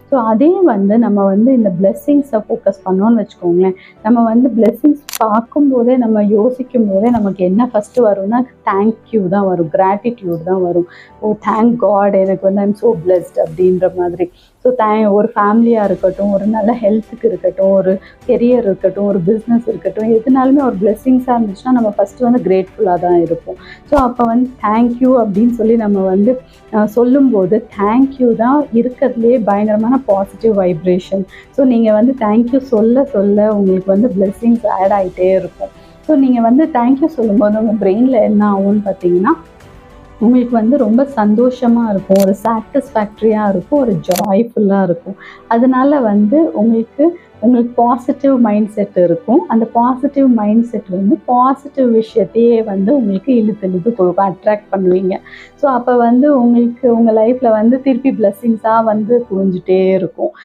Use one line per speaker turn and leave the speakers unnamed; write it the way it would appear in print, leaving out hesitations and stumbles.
So அதே வந்து நம்ம வந்து இந்த பிளெஸ்ஸிங்ஸை ஃபோக்கஸ் பண்ணோன்னு வச்சுக்கோங்களேன், நம்ம வந்து பிளெஸ்ஸிங்ஸ் பார்க்கும்போதே நம்ம யோசிக்கும் போதே நமக்கு என்ன ஃபஸ்ட்டு வரும்னா தேங்க்யூ தான் வரும், கிராட்டிடியூட் தான் வரும். ஓ தேங்க் காட், எனக்கு வந்து ஐம் ஸோ பிளெஸ்ட் அப்படின்ற மாதிரி. ஸோ ஒரு ஃபேமிலியாக இருக்கட்டும், ஒரு நல்ல ஹெல்த்துக்கு இருக்கட்டும், ஒரு கெரியர் இருக்கட்டும், ஒரு பிஸ்னஸ் இருக்கட்டும், எதுனாலுமே ஒரு பிளெஸ்ஸிங்ஸாக இருந்துச்சுன்னா நம்ம ஃபஸ்ட்டு வந்து கிரேட்ஃபுல்லாக தான் இருப்போம். ஸோ அப்போ வந்து தேங்க்யூ அப்படின்னு சொல்லி நம்ம வந்து சொல்லும்போது தேங்க்யூ தான் இருக்கிறதுலே பயங்கரமான பாசிட்டிவ் வைப்ரேஷன். ஸோ நீங்கள் வந்து தேங்க்யூ சொல்ல சொல்ல உங்களுக்கு வந்து பிளெஸ்ஸிங்ஸ் ஆட் ஆகிட்டே இருக்கும். ஸோ நீங்கள் வந்து தேங்க்யூ சொல்லும்போது உங்கள் பிரெயினில் என்ன ஆகும்னு பார்த்தீங்கன்னா, உங்களுக்கு வந்து ரொம்ப சந்தோஷமாக இருக்கும், ஒரு சாட்டிஸ்ஃபேக்ட்ரியாக இருக்கும், ஒரு ஜாய்ஃபுல்லாக இருக்கும். அதனால வந்து உங்களுக்கு பாசிட்டிவ் மைண்ட் செட் இருக்கும். அந்த பாசிட்டிவ் மைண்ட் செட் வந்து பாசிட்டிவ் விஷயத்தையே வந்து உங்களுக்கு இழுத்து கொடுக்கும், அட்ராக்ட் பண்ணுவீங்க. ஸோ அப்போ வந்து உங்களுக்கு உங்கள் லைஃப்பில் வந்து திருப்பி பிளெஸ்ஸிங்ஸாக வந்து குவிஞ்சிட்டே இருக்கும்.